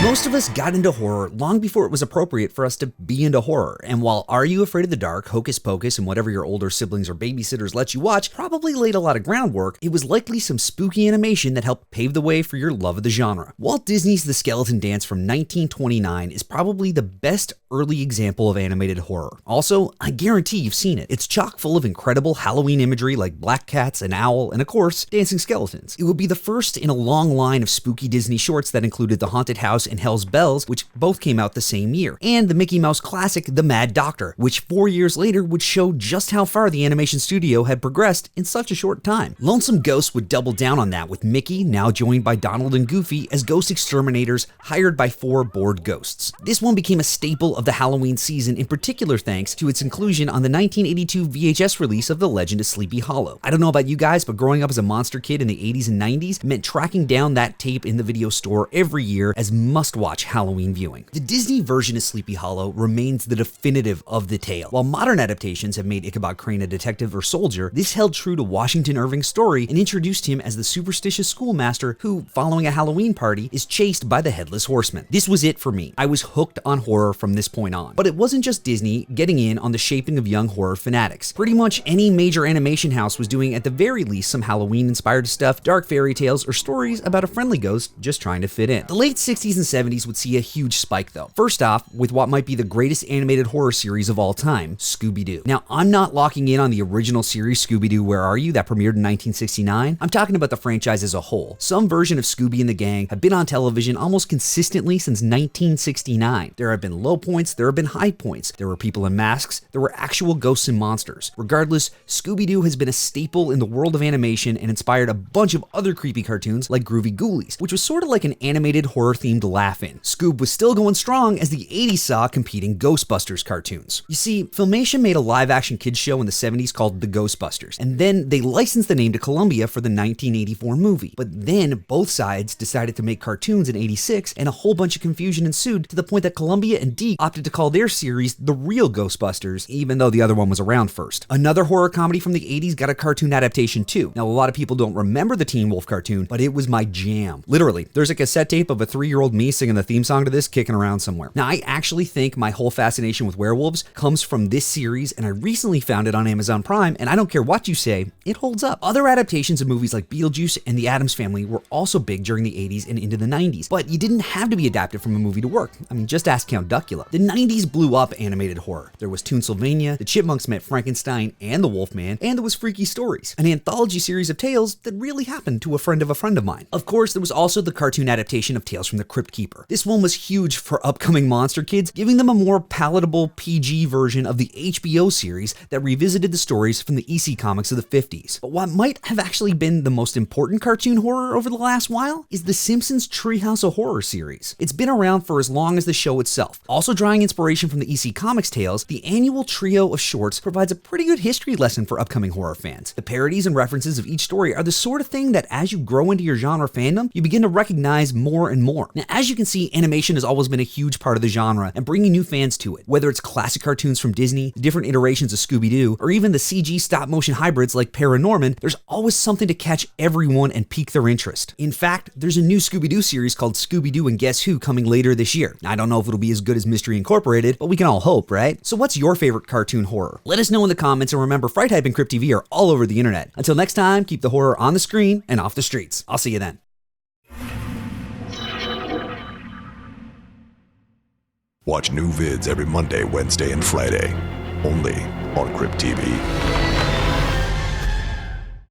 Most of us got into horror long before it was appropriate for us to be into horror, and while Are You Afraid of the Dark, Hocus Pocus, and whatever your older siblings or babysitters let you watch probably laid a lot of groundwork, it was likely some spooky animation that helped pave the way for your love of the genre. Walt Disney's The Skeleton Dance from 1929 is probably the best early example of animated horror. Also, I guarantee you've seen it. It's chock full of incredible Halloween imagery like black cats, an owl, and of course, dancing skeletons. It would be the first in a long line of spooky Disney shorts that included The Haunted House and Hell's Bells, which both came out the same year, and the Mickey Mouse classic The Mad Doctor, which 4 years later would show just how far the animation studio had progressed in such a short time. Lonesome Ghosts would double down on that, with Mickey, now joined by Donald and Goofy, as ghost exterminators hired by 4 bored ghosts. This one became a staple of the Halloween season, in particular thanks to its inclusion on the 1982 VHS release of The Legend of Sleepy Hollow. I don't know about you guys, but growing up as a monster kid in the 80s and 90s meant tracking down that tape in the video store every year as must-watch Halloween viewing. The Disney version of Sleepy Hollow remains the definitive of the tale. While modern adaptations have made Ichabod Crane a detective or soldier, this held true to Washington Irving's story and introduced him as the superstitious schoolmaster who, following a Halloween party, is chased by the Headless Horseman. This was it for me. I was hooked on horror from this point on. But it wasn't just Disney getting in on the shaping of young horror fanatics. Pretty much any major animation house was doing at the very least some Halloween-inspired stuff, dark fairy tales, or stories about a friendly ghost just trying to fit in. The late 60s and 70s would see a huge spike though. First off, with what might be the greatest animated horror series of all time, Scooby Doo. Now, I'm not locking in on the original series Scooby Doo Where Are You that premiered in 1969. I'm talking about the franchise as a whole. Some version of Scooby and the gang have been on television almost consistently since 1969. There have been low points, there have been high points. There were people in masks, there were actual ghosts and monsters. Regardless, Scooby Doo has been a staple in the world of animation and inspired a bunch of other creepy cartoons like Groovy Ghoulies, which was sort of like an animated horror-themed laugh-in. Scoob was still going strong as the 80s saw competing Ghostbusters cartoons. You see, Filmation made a live-action kids show in the 70s called The Ghostbusters, and then they licensed the name to Columbia for the 1984 movie. But then both sides decided to make cartoons in 86, and a whole bunch of confusion ensued to the point that Columbia and Deke opted to call their series The Real Ghostbusters, even though the other one was around first. Another horror comedy from the 80s got a cartoon adaptation too. Now, a lot of people don't remember the Teen Wolf cartoon, but it was my jam. Literally, there's a cassette tape of a 3-year-old me singing the theme song to this kicking around somewhere. Now, I actually think my whole fascination with werewolves comes from this series, and I recently found it on Amazon Prime, and I don't care what you say, it holds up. Other adaptations of movies like Beetlejuice and the Addams Family were also big during the 80s and into the 90s, but you didn't have to be adapted from a movie to work. I mean, just ask Count Duckula. The 90s blew up animated horror. There was Toonsylvania, the Chipmunks Met Frankenstein and the Wolfman, and there was Freaky Stories, an anthology series of tales that really happened to a friend of mine. Of course, there was also the cartoon adaptation of Tales from the Crypt Keeper. This one was huge for upcoming monster kids, giving them a more palatable PG version of the HBO series that revisited the stories from the EC comics of the 50s. But what might have actually been the most important cartoon horror over the last while is the Simpsons Treehouse of Horror series. It's been around for as long as the show itself. Also drawing inspiration from the EC Comics tales, the annual trio of shorts provides a pretty good history lesson for upcoming horror fans. The parodies and references of each story are the sort of thing that as you grow into your genre fandom, you begin to recognize more and more. Now, as you can see, animation has always been a huge part of the genre and bringing new fans to it. Whether it's classic cartoons from Disney, the different iterations of Scooby-Doo, or even the CG stop-motion hybrids like Paranorman, there's always something to catch everyone and pique their interest. In fact, there's a new Scooby-Doo series called Scooby-Doo and Guess Who coming later this year. I don't know if it'll be as good as Mystery Incorporated, but we can all hope, right? So what's your favorite cartoon horror? Let us know in the comments, and remember, Fright and Crypt TV are all over the internet. Until next time, keep the horror on the screen and off the streets. I'll see you then. Watch new vids every Monday, Wednesday, and Friday, only on Crypt TV.